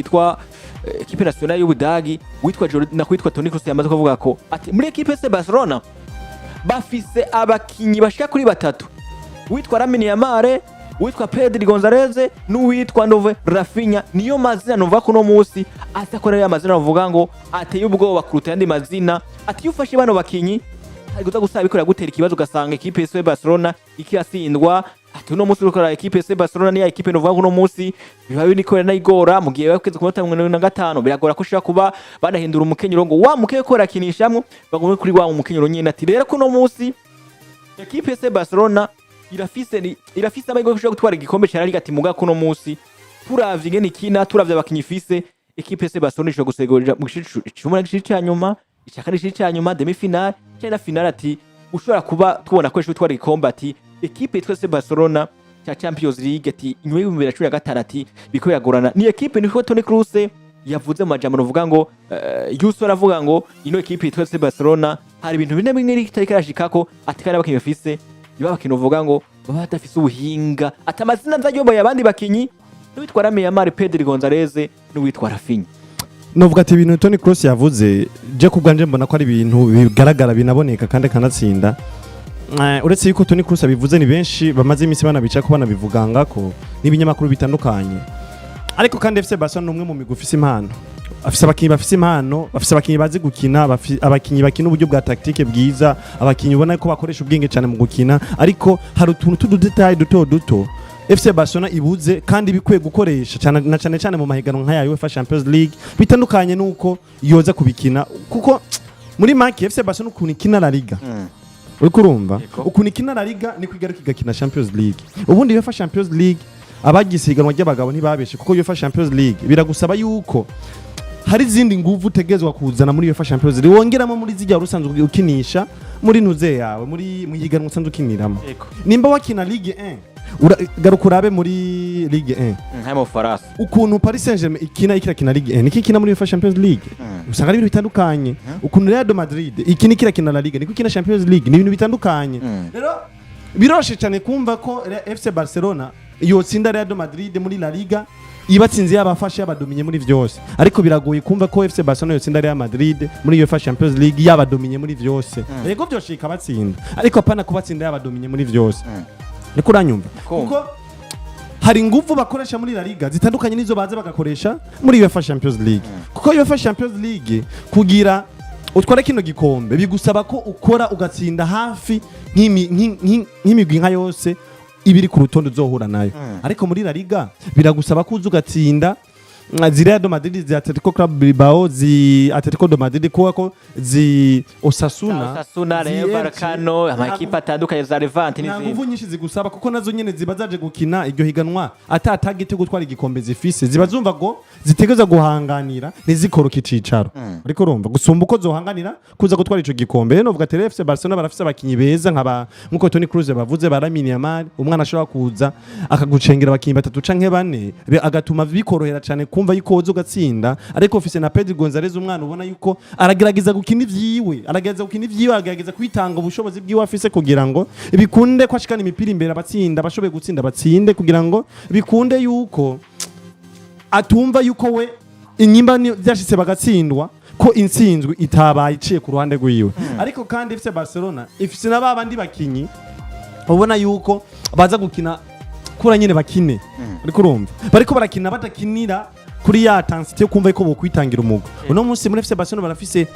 yitwa equipe nationale y'Ubudagi witwa na kwitwa Toni Kroos yamaze kuvuga ko ati muri equipe FC Barcelona bafise abakinyi bashika kuri batatu witwa Lamine Yamal witwa Pedri Gonzalez n'uwitwa Nove Raphinha niyo mazina numva ko no musi atakorera amazina bavuga ngo ateye ubwoba kuruta yandi mazina ati yufashe bano bakinyi ariko gusaba bikorera gutera ikibazo gasanga equipe FC Barcelona ikiyasindwa ati no musi rukora equipe FC Barcelona ni equipe novuga ko no musi biba binikorera nayigora mu gihe bakweze ku 55 biragora ko shaka kuba banahindura umukenyero ngo wa mukeye ko rakinishamwe bagomwe kuri wa umukenyero nyine ati rero ko no musi equipe FC Barcelona irafise amahirwe yo gutwara igikombe cyane ari gati muga kuno musi turavye ingene kina turavye abakinyi ifise equipe FC Barcelona ishobora gusegurira mu gice cyanyuma icyakari cyanyuma demi finale cyangwa finale ati ushobora kuba tubona ko ishobora gutwara igikombe ati equipe yitwa FC Barcelona cya Champions League ati inyuma y'ibihumbi 2015 ati biko yagorana ni equipe niko Toni Kroos yavuze mu majambo novuga ngo Yuso aravuga ngo ino equipe yitwa FC Barcelona hari ibintu bine bimwe ritari karashikako ati kandi abakinyi bafise iba bakino vuga ngo baba batafise ubuhinga atamazina nzayoboye abandi bakinyi n'uwitwa Lamine Yamal Pedri Gonzalez n'uwitwa Raphinha novuga ati ibintu Toni Kroos yavuze je kubwanje mbona ko ari ibintu bigaragara binaboneka kandi kanatsinda uretse yuko Toni Kroos abivuze ni benshi bamaze imisi banabica ko banabivuganga ko n'ibinyamakuru bitandukanye ariko kandi FC Barcelona umwe mu migufise impano afise abakinyi bafise impano bafise abakinyi bazi gukina abakinyi bakina uburyo bwa tactique bwiza abakinyi ubona ko bakoresha ubwenge cyane mu gukina ariko hari utuntu tududetaye duto FC Barcelona ibuze kandi bikwiye gukoresha cyane mu mahiganwa nk'aya UEFA Champions League bitandukanye nuko yoza kubikina kuko muri make FC Barcelona ukuntu ikina La Liga uri kurumva ukuntu ikina La Liga ni kwigaruka igakina Champions League ubundi UEFA Champions League abagisiganwa ry'abagabo ntibabeshe kuko UEFA Champions League biragusaba yuko hari zindi nguvu utegezwa kuzana muri UEFA Champions League wongeramo muri zijya rusanzwe ukinisha muri nuze yawe muri muyiganwa usanzwe ukiniramo nimba wakina Ligue 1 garuka urabe muri Ligue 1 hamo Faras ukuntu Paris Saint-Germain ikina Ligue 1 niki muri UEFA Champions League usanga ari ibintu bitandukanye ukuntu Real Madrid ikina La Liga niko ikina Champions League ni ibintu bitandukanye rero biroshe cyane kumva ko FC Barcelona yotsinda Real Madrid muri La Liga ibatsinze yabafashe yabadominye muri vyose ariko biragoye kumva ko FC Barcelona yotsinda Real Madrid muri UEFA Champions League yabadominye muri vyose yego byoshika batsinda ariko apana kubatsinda yabadominye muri vyose niko uranyumva kuko hari nguvu bakoresha muri La Liga zitandukanye nizo baze bagakoresha muri UEFA Champions League kuko UEFA Champions League kugira utwara kino gikombe bigusaba ko ukora ugatsinda hafi nk'imigwi nka yose ibiri ku rutondo uzohura nayo ariko muri La Liga biragusaba ko ugatsinda ziriya do Madrid zi Atletico Club Bilbao zi Atletico do Madrid kuko zi Osasuna Real Barcano amakipe atandukanye za Levante n'izindi nguvu nyinshi zigusaba kuko nazo nyene ziba zaje gukina iryo higanwa atatagite gutwara igikombe zifise ziba zumva ngo zitegeza guhanganira nizikoroka icicaro ariko urumva gusumba uko zohanganira kuza gutwara ico gikombe rero novuga ati FC Barcelona barafise abakinyi beza nkaba nkuko Toni Kroos bavuze ba Lamine Yamal umwana ashobora kuza akagucengera abakinyi batatu canke bane agatuma bikorohera cyane kumva yuko uzo gatsinda ariko ofise na Pedri Gonzalez umwana ubona yuko aragerageza gukina ivyiwe aragerageza kwitanga ubushobozi bwiwe afise kugira ngo bikunde kwashikana imipira imbere abatsinda bashoboye gutsinda batsinde kugira ngo bikunde yuko atumva yuko we inyimba byashitse bagatsindwa ko intsinzwe itabaye iciye ku ruhande rwiwe ariko kandi FC Barcelona ifise n'abandi bakinyi ubona yuko baza gukina kura nyine bakine ariko urumva bariko barakina batakinira kuri ya tansite yo kumva ko bokwitangira umugo uno munsi muri FC Barcelona barafise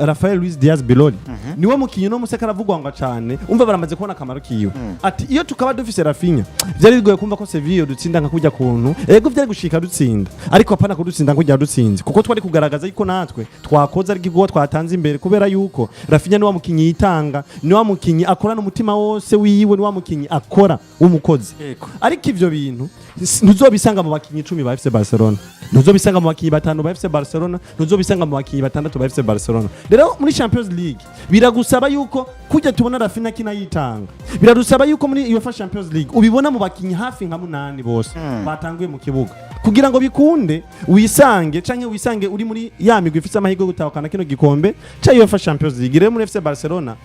Rafael Luis Diaz Beloli niwe mukinyi no museka aravugwa ngo cyane umva baramaze kubona akamaro kiyo ati iyo tukaba dufise Raphinha byari bigoye kumva ko Sevilla dutsinda nka kujya kuntu ego byari gushika dutsinda ariko apana ko dutsinda ngo dutsinze kuko twari kugaragaza yuko natwe twakoze ari gigo twatanze imbere kubera yuko Raphinha ni wa mukinyi yitanga ni wa mukinyi akora n'umutima wose wiwe ni wa mukinyi akora w'umukozi ariko ivyo bintu ntuzobisanga mu bakinyi 10 ba FC Barcelona ntuzobisanga mu bakinyi 5 ba FC Barcelona ntuzobisanga mu bakinyi 6 ba FC Barcelona rero muri Champions League biragusaba yuko kujya tubona Raphinha kina yitanga biragusaba yuko muri UEFA Champions League ubibona mu bakinyi hafi nka 8 bose batanguye mu kibuga kugira ngo bikunde wisange uri muri ya migwi ifite amahirwe gutahukana kino gikombe cha UEFA Champions League rero muri FC Barcelona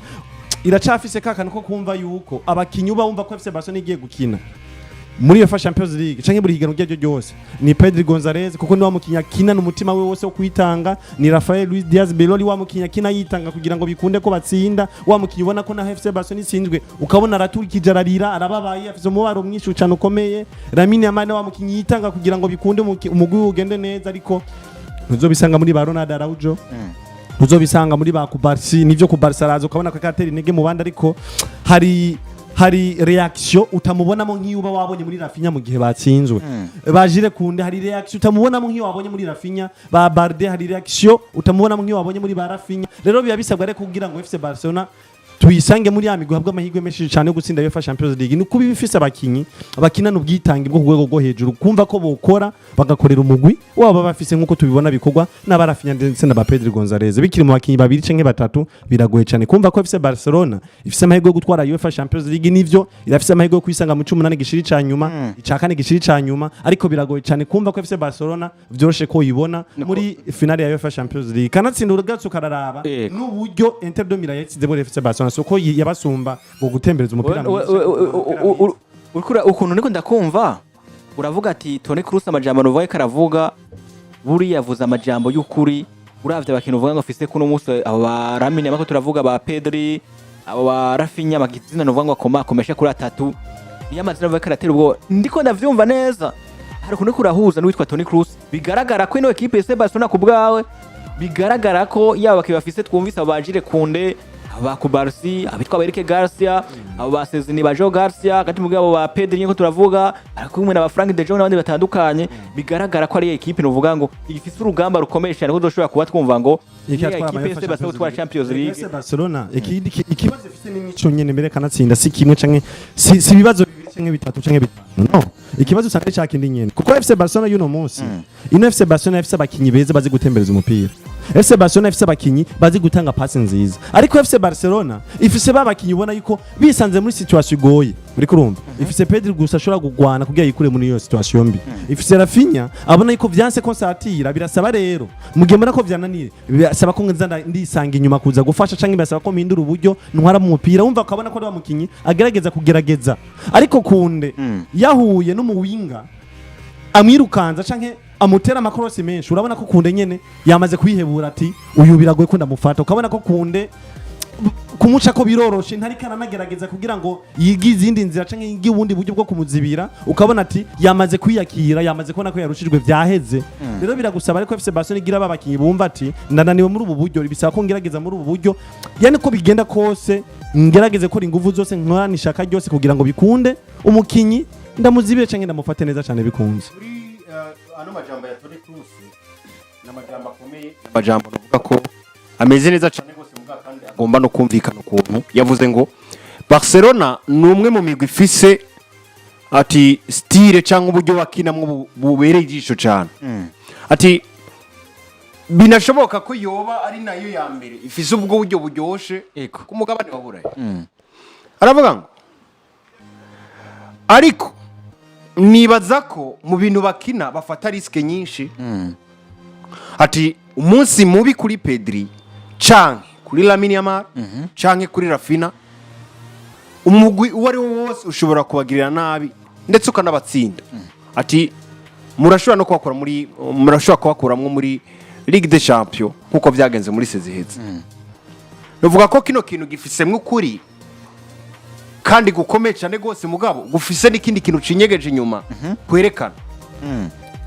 iracafise kakana ko kumva yuko abakinyi uba wumva ko FC Barcelona igiye gukina muri UEFA Champions League canke buri higanwa ryo ryose ni Pedri Gonzalez kuko ni wa mukinya kina n'umutima we wose wo kwitanga, ni Rafael Luis Diaz Beloli wa mukinya kina yitanga kugira ngo bikunde ko batsinda, wa mukinya ubona ko na FC Barcelona itsinzwe ukabona araturikije ararira arababaye afite umubaro mwinshi cyane ukomeye. Lamine Yamal wa mukinya yitanga kugira ngo bikunde umugwi ugende neza, ariko ntuzobisanga muri ba Ronaldo Araujo, ntuzobisanga muri ba Kubarsi, nivyo Kubarsi araza ukabona ko katera intege mu bandi, ariko hari reaction utamubonamo nk'iyo uba wabonye muri Raphinha mu gihe batsinzwe. Bajire kunde hari reaction utamubonamo nk'iyo wabonye muri Raphinha, ba Barde hari reaction utamubonamo nk'iyo wabonye muri ba Raphinha. Rero biba bisabwa reko kugira ngo FC Barcelona tuyisange muri ya migwi habwa amahirwe menshi cyane yo gutsinda UEFA Champions League, ni kuba bifise abakinyi abakinana ubwitange bwo kugwego rwo hejuru, kumva ko bokora bagakorera umugwi waba bafise nkuko tubibona bikorwa n'abarafanya ndetse na ba Pedri Gonzalez. Bikiri mu bakinyi babiri canke batatu biragoye cyane kumva ko FC Barcelona ifise amahirwe yo gutwara UEFA Champions League, nivyo irafise amahirwe yo kwisanga mu 18 gishiri ca nyuma, icakane gishiri ca nyuma, ariko biragoye cyane kumva ko FC Barcelona vyoroshe ko yibona muri finale ya UEFA Champions League. Kanatsinda urugatso kararaba n'uburyo Inter de Milan yatsize muri FC Barcelona soko yabasumba ngo gutembereza umupira urikura ukuntu niko ndakumva uravuga ati Toni Kroos amajambo novuye karavuga buri yavuze amajambo y'ukuri, uravye abakintu uvuga ngo afise kuno muso abo ba Lamine bako turavuga ba Pedri abo ba Raphinha magizina novuga ngo akomesha kuri atatu yamazina novuye karatera ubwo ndiko ndavyumva neza. Hari kuno kurahuza n'uwitwa Toni Kroos, bigaragara ko ino equipe ya Barcelona ku bwawe bigaragara ko yaba kibafise twumvise abajire kunde aba Kubarsi abitwa Berike Garcia abo basezini ba Jo Garcia gati mugabo ba Pedri nyiko turavuga ariko kumwe na Frank de Jong n'abandi batandukanye, bigaragara ko ari equipe novuga ngo ifise urugamba rukomeye cyane ko doshobora kuba twumva ngo equipe ya Barcelona Champions League. Barcelona ikibazo ifise n'imico nyene mbere kanatsinda si kimwe canke si bibazo bibiri canke bitatu canke bitanu, no ikibazo usanga ari cyakindi nyene kuko FC Barcelona y'uno munsi ino FC Barcelona ifise abakinyi beza bazi gutembereza umupira, FC Barcelona ifise abakinyi bazi gutanga pass nziza, ariko FC Barcelona ifise babakinyi ubona yuko bisanze muri situation igoye, uri kurumva ifise Pedri gusa ashobora kugwana kugira yikure muri iyo situation mbi, ifise Raphinha abona yuko vyanse konsatira, birasaba rero mugihe mbona ko vyananiye birasaba ko nza ndisanga inyuma kuza gufasha canke birasaba ko mpindura uburyo ntwara mu mupira, wumva ukabona ko ari bamukinyi agerageza kugerageza, ariko kunde yahuye n'umuwinga amwirukanza canke amutera amakorosi menshi, urabona ko kunde nyene yamaze kwihebura ati uyu biragoye ko ndamufata, ukabona ko kunde kumuca ko biroroshe ntari kana nagerageza kugira ngo yigi izindi nzira canke yigi ubundi buryo bwo kumuzibira, ukabona ati yamaze kwiyakira, yamaze kubona ko yarushijwe vyaheze. Rero biragusaba ariko FC Barcelona igira babakinyi bumva ati ndananiwe muri ubu buryo, bisaba ko ngerageza muri ubu buryo, yani ko bigenda kose ngerageze ko ingufu zose nkorana ishaka ryose kugira ngo bikunde umukinyi ndamuzibire canke ndamufate neza cyane bikunze. Ano majambo ya Toni Kroos n'amajambo akomeye, amajambo novuga ko ameze neza cyane gose muga kandi agomba no kumvikana ukuntu yavuze ngo Barcelona numwe mu migwi ifise ati style cyangwa uburyo bakinamwe bubereye ijisho cyane, ati binashoboka ko yoba ari nayo ya mbere ifise ubwo buryo buryoshe ku mugabane wa Burayi. Aravuga ngo ariko nibaza ko mu bintu bakina bafata riske nyinshi, ati umunsi mubi kuri Pedri canke kuri Lamine Yamal canke kuri Raphinha umugwi uwari wose ushobora kubagirira nabi ndetse ukanabatsinda. Ati murashobora no kwakora muri kwakuramwe muri Ligue des Champions nkuko vyagenze muri seziheze. Novuga ko kino kintu gifisemwe ukuri kandi gukomeye cyane gose mugabo gufise n'ikindi kintu cinyegeje inyuma kwerekana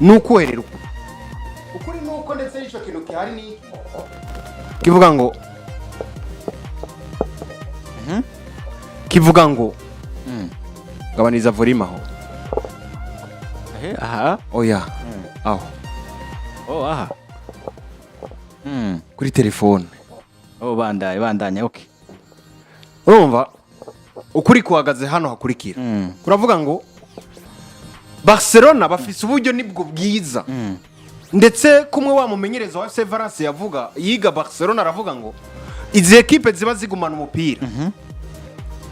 nuko herero ukuri nuko ndetse ico kintu kihari ni kivuga ngo kivuga ngo gabaniza volume aho aha oya aho aha kuri telefone bandanya okay. Urumva ukuri kuhagaze hano hakurikira kuravuga ngo Barcelona bafise uburyo nibwo bwiza ndetse kumwe wa mumenyereza wa FC Valence yavuga yiga Barcelona aravuga ngo izi equipe ziba zigumana umupira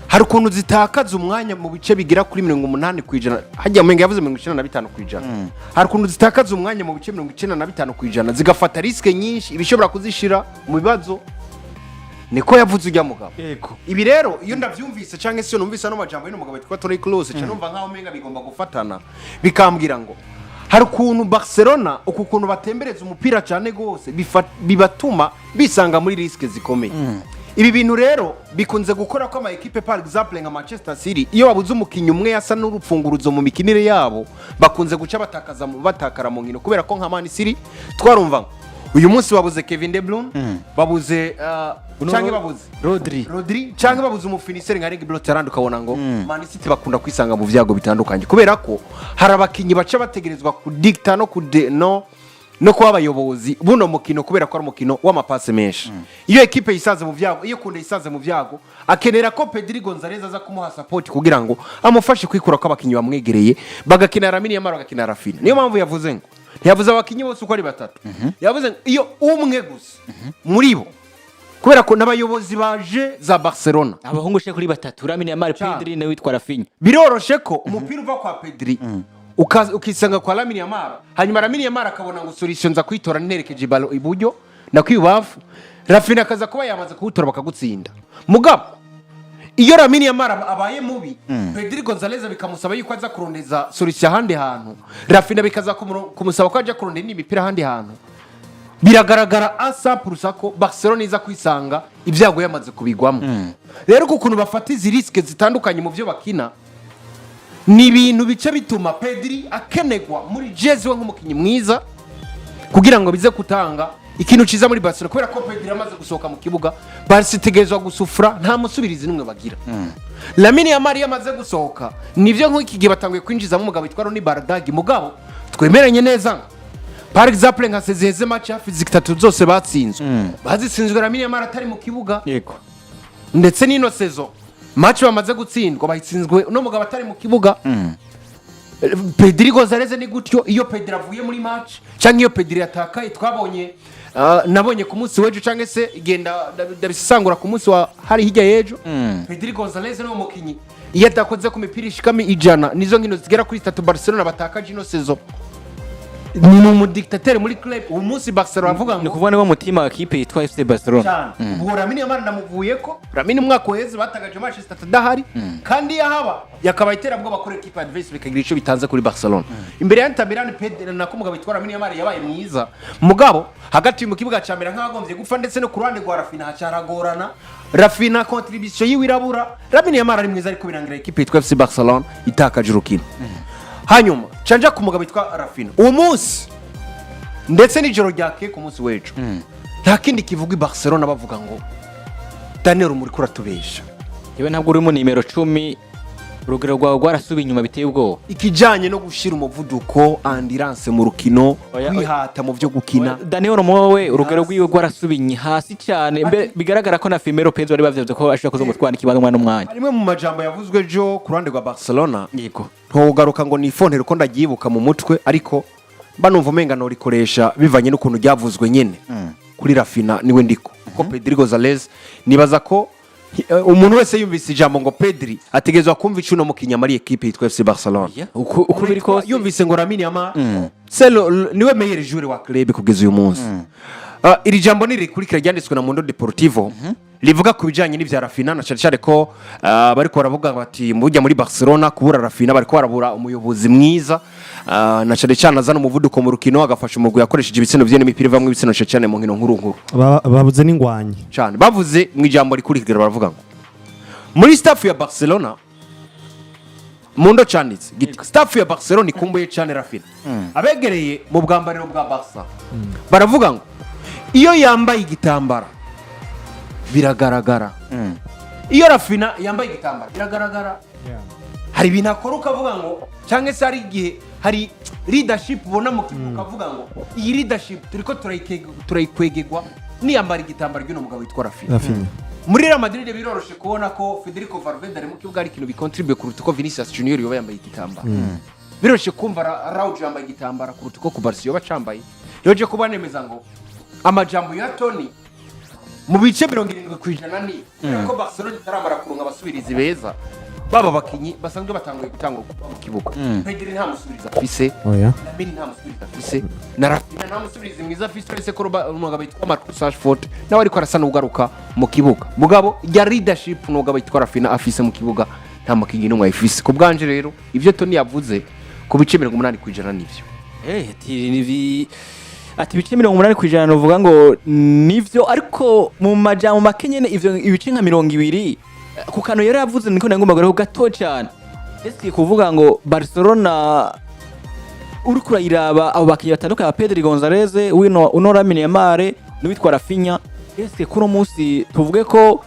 hari ukuntu zitakaza umwanya mu bice bigira kuri 80% hajya mwenga yavuze 95%, hari ukuntu zitakaza umwanya mu bice 95% zigafata riske nyinshi ibishobora kuzishira mu bibazo niko yavuze ujya mugabo Yego. ibi rero iyo ndavyumvise canke se numvise no majambo y'umugabo witwa Toni Kroos cyane numva nkaho menga bigomba gufatana bikambwira ngo hari ukuntu Barcelona ukuntu batembereza umupira cyane gose bibatuma bisanga muri riske zikomeye ibi bintu rero bikunze gukora ko ama equipe par exemple nka Manchester City iyo babuze umukinyi umwe yasa n'urupfunguruzo mu mikinire yabo bakunze guca batakara mu nkino kubera ko nka Man City twarumva uyu munsi babuze Kevin De Bruyne babuze canke babuze Rodri canke babuze umufiniseri nka Erling Haaland ukabona ngo Man City bakunda kwisanga mu vyago bitandukanye kubera ko hari abakinyi baca bategerezwa kudicta no kuba abayobozi buno mukino kubera ko ari umukino w'amapase menshi iyo equipe yisanze mu vyago iyo kunde yisanze mu vyago akenera ko Pedri Gonzalez aza kumuha support kugira ngo amufashe kwikura ko abakinyi bamwegereye bagakina Lamine Yamal bagakina Raphinha niyo mpamvu yavuze ngo ntiyavuze abakinyi bose uko ari batatu yavuze iyo umwe gusa muri bo kubera ko n'abayobozi baje za Barcelona abahungu she kuri batatu Lamine Yamal Pedri ne witwa Raphinha biroroshe ko umupira uva kwa Pedri ukisanga kwa Lamine Yamal hanyuma Lamine Yamal akabona ngo solution za kwitora nerekeje balo iburyo na kwibafu Raphinha akaza kuba yamaze kuwutora bakagutsinda mugabo iyo Lamine Yamal abaye mubi Pedri Gonzalez bikamusaba yuko aza kurondeza solution handi hantu Raphinha bikaza kumusaba ko aje kurondera n'imipira handi hantu biragaragara asa purusako Barcelona iza kwisanga ibyago yamaze kubigwamo rero kukuntu bafata izi riske zitandukanye mu byo bakina ni ibintu bice bituma Pedri akenegwa muri jezi we nk'umukinyi mwiza kugira ngo bize kutanga ikintu ciza muri Barcelona kubera ko Pedri amaze gusohoka mu kibuga Barca itegerezwa gusufura nta musubirizi numwe bagira Lamine Yamal yamaze gusohoka nivyo nk'iki gihe batanguye kwinjiza mu mugabo witwa Ronny Bardagi mugabo twemeranye neza par exemple nka sezeze match hafi zitatu zose batsinzwe bazitsinzwe Lamine Yamal atari mu kibuga yego ndetse n'ino sezo match bamaze gutsindwa bayitsinzwe no mugabo atari mu kibuga Pedri Gonzalez ni gutyo iyo Pedri avuye muri match cyangwa iyo Pedri atakaye twabonye nabonye ku munsi w'ejo cyangwa se igenda ndabisangura ku munsi wa hari hirya y'ejo Pedri Gonzalez ni umukinyi iyo atakoze ku mipira ishikami ijana nizo nkino zigera kuri 3 Barcelona batakaje ino sezo ni umudictateur muri club uwo munsi Barcelona avuga ngo ni kuvuga niba mutima wa equipe yitwa FC Barcelona ubwo Lamine Yamal ndamuvuye ko Lamine umwaka uheze batagaje Manchester dahari kandi yahaba yakaba itera bwo bakora equipe adverse bikagira ico bitanze kuri Barcelona imbere ya Inter Milan Pedri na ko mugabo yitwa Lamine Yamal yabaye mwiza mugabo hagati mu kibuga ca mbere nk'abagombye gupfa ndetse no ku ruhande rwa Raphinha cyaragorana Raphinha contribution yiwirabura Lamine Yamal ari mwiza ariko birangira equipe yitwa FC Barcelona itakaje urukino hanyuma canja ku mugabo witwa Raphinha uwo munsi ndetse n'ijoro ryake ku munsi w'ejo nta kindi kivuga i Barcelona bavuga ngo Daniel muri kuratubesha yewe ntabwo uri mu nimero 10 urugero rwawe rwarasubiye inyuma biteye ubwoba ikijanye no gushira umuvuduko endurance mu rukino kwihata mu byo gukina Daniel Mowe urugero rwiwe rwarasubiye hasi cyane bigaragara ko na Firmino Pedro bari bavye ko ashaka kuzomutwana ikibanza n'umwanya harimo mu majambo yavuzwe jo ku ruhande rwa Barcelona yego ntogaruka ngo nifontera ko ndagibuka mu mutwe ariko banumva umenga no rikoresha bivanye n'ukuntu ryavuzwe nyene kuri Raphinha niwe ndiko ko Pedri Gonzalez nibaza ko umuntu wese yumvise ijambo ngo Pedri ategezwa kumva icuno mukinya muri equipe yitwa FC Barcelona uko biri ko yumvise ngo Lamine Yamal niwe meilleur joueur wa club kugeza uyu munsi iri jambo ni rikurikira ryanditswe na Mundo Deportivo livuga ku bijanye n'ivya Raphinha na cyane ko bariko baravuga bati mujya muri Barcelona kubura Raphinha bariko barabura umuyobozi mwiza na cyane azana umuvuduko mu rukino agafasha umugwi yakoresheje ibitsino bye n'imipira ivamwe ibitsino cyane mu nkino nkuru babuze n'ingwanyi cyane bavuze mu ijambo rikurikira baravuga ngo muri staff ya Barcelona Mundo canditse staff ya Barcelona ikumbuye cyane Raphinha abegereye mu bwambariro bwa Barca baravuga ngo iyo yambaye igitambara biragaragara iyo Raphinha yambaye igitambara biragaragara hari ibintu akora ukavuga ngo cyangwa se hari igihe hari leadership ubona mu kibuga ukavuga ngo iyi leadership turiko turayikwegegwa niyambara igitambara ry'uno mugabo witwa Raphinha muri Real Madrid biroroshe kubona ko Federico Valverde ari mu kibuga ari ikintu bicontribute kuruta ko Vinicius Junior yoba yambaye igitambara biroroshe kumva Raul yambaye igitambara kuruta ko Barca yoba cambaye yoje kuba nemeza ngo amajambo ya Toni mu bice 70% ni ko Barcelona itaramara kurunga abasubirizi beza baba bakinyi basanzwe batanguye gutangwa mu kibuga Pedri nta musubiriza afise oya Lamine nta musubiriza afise na Raphinha nta musubiriza mwiza afise uretse ko umugabo yitwa Marcus Rashford nawe ariko arasa n'ugaruka mu kibuga mugabo ya leadership n'umugabo yitwa Raphinha afise mu kibuga nta mukinyi n'umwe afise ku bwanje rero ivyo Toni yavuze ku bice 80% nivyo ati ibice 80% uvuga ngo nivyo ariko mu majambo make nyene ivyo ibice nka 20 ku kano yari yavuze niko nagomba gore gato cyane ese kuvuga ngo Barcelona uri kurayiraba abo bakiye batandukanye Pedri Gonzalez uno Lamine Yamal n'uwitwa Raphinha ese kuno munsi tuvuge ko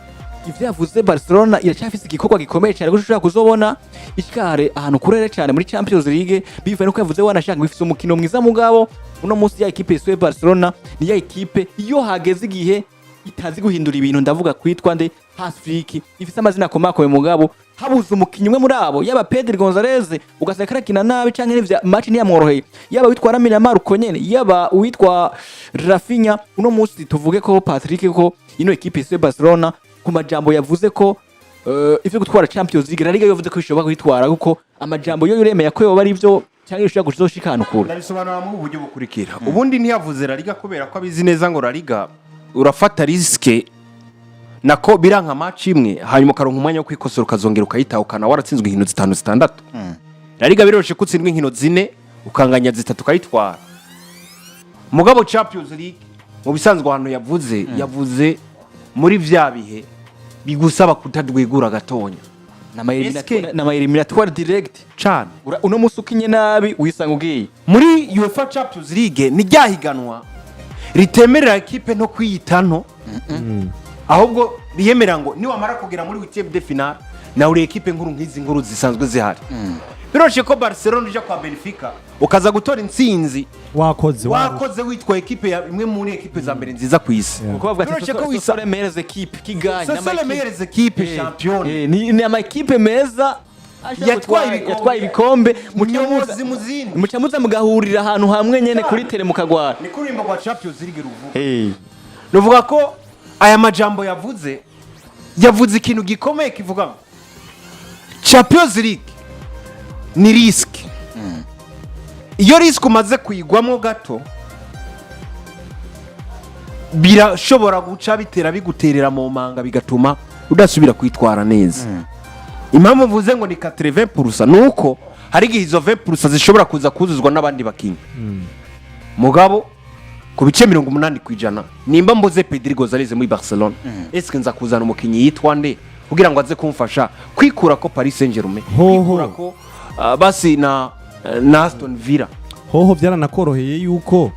ivyo yavuze Barcelona iracyafise igikorwa gikomeye cyane gushaka kuzobona ishikare ahantu kurere cyane muri Champions League bivuye nuko yavuze wanashaka bifise umukino mwiza mugabo uno munsi ya equipe ya Barcelona ni ya equipe iyo hageze igihe itazi guhindura ibintu ndavuga kwitwa nde Pasifiki ifise amazina akomakoye mugabo habuze umukinyi umwe muri abo yaba Pedri Gonzalez ugasanga karakina nabi canke n'ivya match ntiyamworoheye yaba witwa Lamine Yamal uko nyene yaba witwa Raphinha uno munsi tuvuge ko Patrick ko ino equipe ya Barcelona ku majambo yavuze ko ivyo gutwara Champions League rariga yavuze ko ishobora kwitwara kuko amajambo yo yuremeye ko yoba ari byo cyangwa ishobora kuzoshikana kure ndabisobanura mu buryo bukurikira ubundi ntiyavuze rariga kubera ko abizi neza ngo rariga urafata riske nako biranka match imwe hanyuma karonka umwanya wo kwikosora ukazongera ukayitahukana waratsinzwe inkino 5-6 rariga biroshe kutsindwa inkino 4 ukanganya 3 ukayitwara mugabo Champions League mu bisanzwe hano yavuze muri vya bihe bigusaba kutadwegura gatonya na eliminatoire direct cyane uno musukinye nabi wisanga ugiye muri UEFA Champions League ni ryahiganwa ritemerera equipe no kwiyitano ahubwo riyemera ngo niwamara kugera muri huitième de finale na uri equipe nkuru nk'izi nkuru zisanzwe zihari biroshe ko Barcelona ije kwa Benfica ukaza gutora intsinzi wakoze witwa equipe ya imwe muri equipe za mbere nziza ku isi uko bavuga ati ko wisore meilleures équipes qui gagne na meilleures équipes championne ni ama equipe meza yatwaye ibikombe mucamuza mugahurira ahantu hamwe nyene kuri tele mukagwara ni kurimba kwa Champions League ruvuga nuvuga ko aya majambo yavuze ikintu gikomeye kivuga Champions League ni risk iyo risk umaze kuyigwamo gato birashobora guca bitera biguterera mu manga bigatuma udasubira kwitwara neza impamvu mvuze ngo ni 80% nuko hari igihe izo 20% zishobora kuza kuzuzwa n'abandi bakinyi mugabo ku bice 80% nimba mbuze Pedri Gonzalez muri Barcelona eske nza kuzana umukinyi yitwa nde kugira ngo aze kumfasha kwikura ko Paris Saint-Germain kwikura ko basi na Aston Villa hoho byaranakoroheye yuko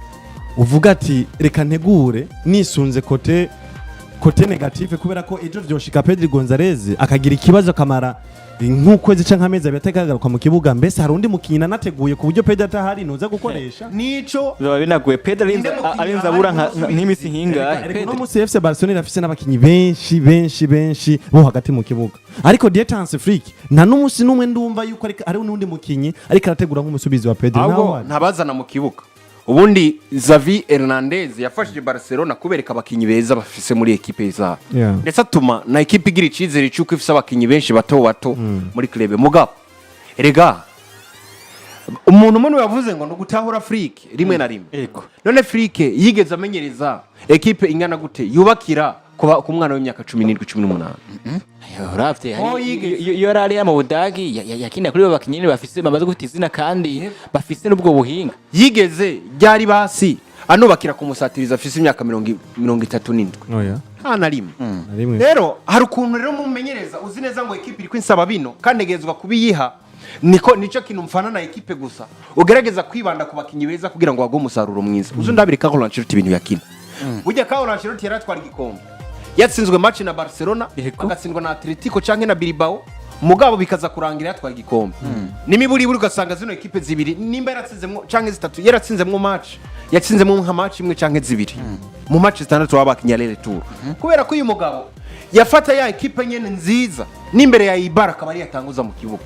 uvuga ati reka ntegure nisunze kote negative kubera ko ejo vyoshika Pedri Gonzalez akagira ikibazo kamara nk'ukwezi canke amezi abitakagaruka mu kibuga mbese hari undi mukinyi nateguye ku buryo Pedri atahari noza gukoresha nico biba binaguye Pedri arinza abura nk'imisi hinga no musi FC Barcelona irafise n'abakinyi benshi bo hagati mu kibuga ariko Dietanse Freak nta n'umusi n'umwe ndumva yuko ari undi mukinyi ariko arategura nk'umusubizi wa Pedri ntabazana mu kibuga ubundi Xavi Hernandez yafashije Barcelona kubereka abakinyi beza bafise muri equipe za ndetse atuma na equipe igira icizere cyuko ifise abakinyi benshi bato muri club mugabo erega umuntu umwe yavuze ngo ndugutahura Freak rimwe na rimwe none Freak yigeze amenyereza equipe ingana gute yubakira ku mwana w'imyaka 17-18 Urafite iyo rari mu Budagi yakina kuri babakinyi bafise bamaze gufite izina kandi bafise n'ubwo buhinga yigeze ryari basi anubakira ku musatiriza afise imyaka 37 oya hana rimwe rero hari ukuntu rero mumenyereza uzi neza ngo equipe iri kwinsaba bino kandi egezwa kubiyiha nico kintu mfana na equipe gusa ugerageza kwibanda ku bakinyi beza kugira ngo bagwe umusaruro mwiza uzi ndabireka ko Ancelotti ibintu yakina burya ka Ancelotti yaratwara igikombe yatsinzwe match na Barcelona agatsindwa na Atletico canke na Bilbao mugabo bikaza kurangira yatwaye igikombe nimiburi ugasanga zino equipe zibiri nimba yaratsinzemwo canke zitatu yaratsinzemwo match yatsinzemwo nka match imwe canke zibiri mu match zitandatu wabakinya rele tour kubera ko uyu mugabo yafata ya equipe nyene nziza n'imbere ya Ibara akaba ari yatanguza mu kibuga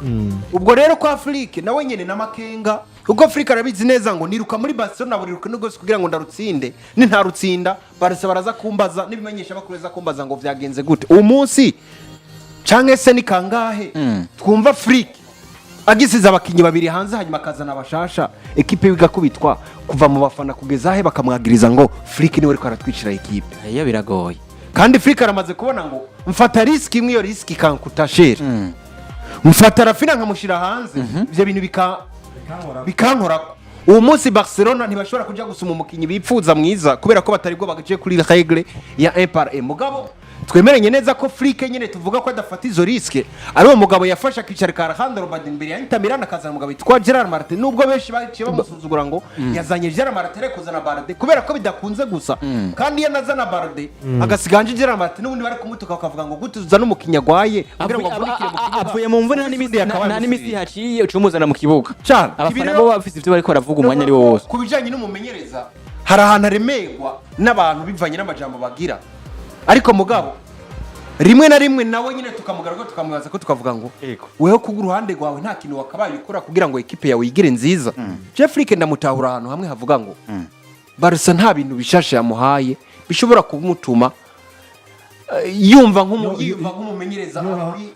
ubwo rero kwa Afrique nawe nyene namakenga ubwo Afrique arabizi neza ngo niruka muri Barcelona buriruka n'ugose kugira ngo ndarutsinde ni ntarutsinda barase baraza kumbaza nibimenyesha bakureza kumbaza ngo vyagenze gute uwo munsi canke se ni kangahe twumva Flick agisize abakinyi babiri hanze hanyuma akazana abashasha ekipe bigakubitwa kuva mu bafana kugeza ahe bakamwagiriza ngo Flick niwe ariko aratwicira ekipe. iyo biragoye Kandi Flick aramaze kubona ngo mfata risk imwe, iyo risk ikankuta shere. Mfata Raphinha nkamushira hanze ivyo bintu bikankora. Uwo munsi Barcelona ntibashobora kuja gusuma umukinyi bipfuza mwiza kubera ko batari bwo bagaciye kuri règle ya 1 par 1. Mugabo twemeranye neza ko Flick nyene tuvuga ko adafata izo riske, ari uwo mugabo yafasha kwicara Alejandro Balde imbere ya Inter Milan akazana umugabo yitwa Gerard Martin, nubwo benshi baciye bamusuzugura ngo yazanye Gerard Martin kuzana Balde kubera ko bidakunze gusa. Kandi iyo nazana Balde agasiganje Gerard Martin n'ubundi bari kumutuka bakavuga ngo gutuzana umukinya gwaye kugira ngo avunikire mu kibuga. Avuye mu mvune nta n'imisi haciye ucumuzana mu kibuga cyane. Abafana bo bafise ivyo bariko baravuga umwanya ari wose. Kubijanye n'umumenyereza hari ahantu aremerwa n'abantu bivanye n'amajambo bagira, ariko mugabo rimwe na rimwe nawe nyine tukamugaruka tukamubaza ko tukavuga ngo weho ku ruhande rwawe nta kintu wakabaye ukora kugira ngo ekipe yawe igire nziza. Flick ndamutahura ahantu hamwe havuga ngo Barca nta bintu bishashe yamuhaye bishobora kumutuma yumva nk'umumenyereza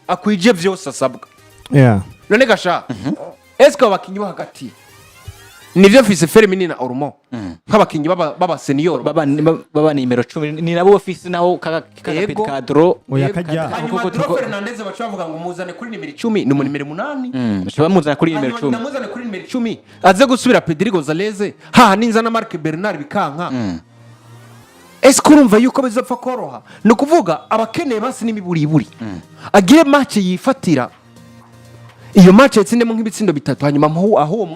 akwije vyose asabwa. None gasha eske abakinyi bo hagati nivyo mfise Fermini na Ormo nk'abakinyi baba senior baba nimero 10 ni nabo ofisi naho kagapit kadro oyakajya Pedro Fernandez bacavuga ngo muzane kuri nimero 10 ni mu nimero 8 bashobora muzana kuri nimero 10 namuzane kuri nimero 10 aze gusubira Pedri Gonzalez ha ninza na Marc Bernard bikanka. Eske urumva yuko bizopfa koroha? No kuvuga abakeneye basi n'imiburiburi agire match yifatira iyo match yetsindemo nk'ibitsindo bitatu hanyuma aho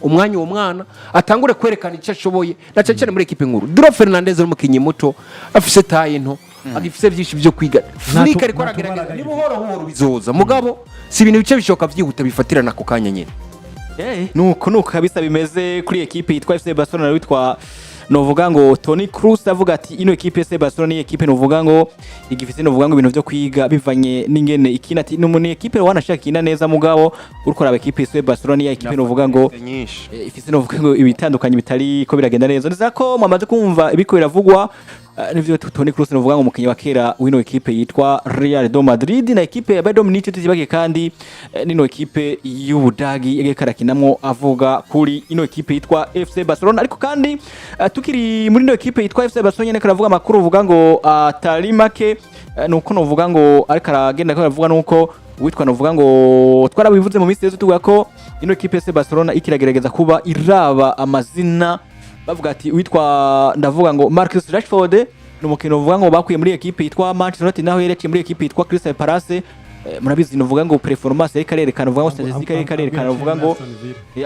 umwanya wo mwana atangure kwerekana icyo ashoboye na cyane muri ekipe nkuru. Pedro Fernandez umukinyi muto afise taye nto agifise byinshi byo kwiga. Flick ariko aragerageza ni buhoro bizoza mugabo si ibintu bice bishoka byihuta bifatirana ku kanya nyine. nuko kabisa bimeze kuri ekipe yitwa FC Barcelona witwa novuga ngo Toni Kroos avuga ati ino ekipe FC Barcelona ni ekipe novuga ngo igifite novuga ngo ibintu byo kwiga bivanye n'ingene ikina ati n'umuntu ekipe wanashaka ina neza mugabo uriko raba ekipe FC Barcelona ya ekipe novuga ngo ifite novuga ngo ibitandukanye bitari ko biragenda neza ndiza ko mwamaze kumva ibiko biravugwa nivyo Toni Kroos novuga ngo umukinyi wa kera wino ekipe yitwa Real de Madrid na ekipe ya Bayern Munich tizibage kandi nino ekipe y'Ubudagi yegekarakinamwo avuga kuri ino ekipe yitwa FC Barcelona. Ariko kandi tukiri muri ino ekipe yitwa FC Barcelona nyene karavuga makuru uvuga ngo atari make nuko novuga ngo ariko aragenda ko aravuga nuko witwa novuga ngo twarabivuze mu minsi yezo tuvuga ko ino ekipe FC Barcelona ikiragerageza kuba iraba amazina bavuga ati witwa ndavuga ngo Marcus Rashford n'umukino uvuga ngo bakuye muri ekipe yitwa Manchester United naho yerekeye muri ekipe yitwa Crystal Palace. Murabizi nuvuga ngo performance yari karerekana uvuga ngo statistique yari karerekana uvuga ngo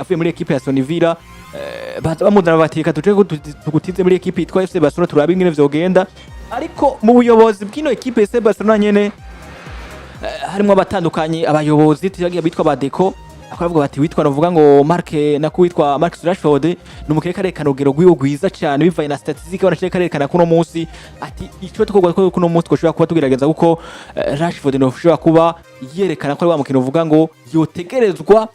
afuye muri ekipe ya Aston Villa bamudana batika tugutize muri ekipe yitwa FC Barcelona turabe ingene vyogenda. Ariko mu buyobozi bw'ino ekipe ya FC Barcelona nyene harimo abatandukanye abayobozi tuyagiye bitwa badeko akavuga bati witwa navuga ngo witwa Marcus Rashford numukeye karekana ugero gwiwo gwiza cyane bivaye na statistique wanashaka karekana kuno munsi ati ico tukogwa ko kuno munsi koshobora kuba tugerageza uko Rashford no ushobora kuba yerekana ko ari wa mukino uvuga ngo yotegerezwa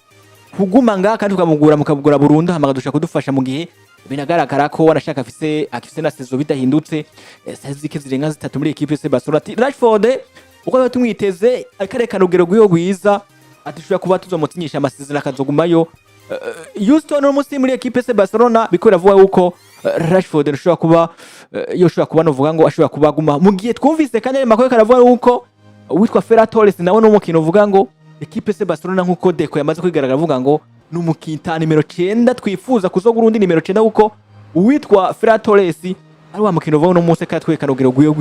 kuguma nga kandi mukabugura burundu hamaga dushaka kudufasha mu gihe binagaragara ko wanashaka afise na sezo bidahindutse statistique zirenga zitatu muri equipe ya Barcelona. Ati Rashford uko tumwiteze akarekana ugero gwiwo gwiza atishobora kuba tuzomutinyisha amasezerano akazogumayo. Houston no musi muri equipe ya Barcelona bikora vuga uko Rashford ashobora kuba yoshobora kuba novuga ngo ashobora kuba guma mu gihe twumvise kandi makuru karavuga uko witwa Ferran Torres nawe no mukino uvuga ngo equipe ya Barcelona nkuko Deco yamaze kwigaragara avuga ngo n'umukinta nimero 9 twifuza kuzogura undi nimero 9 uko witwa Ferran Torres ari wa mukino uvuga no munsi katwekana ugero gwiyo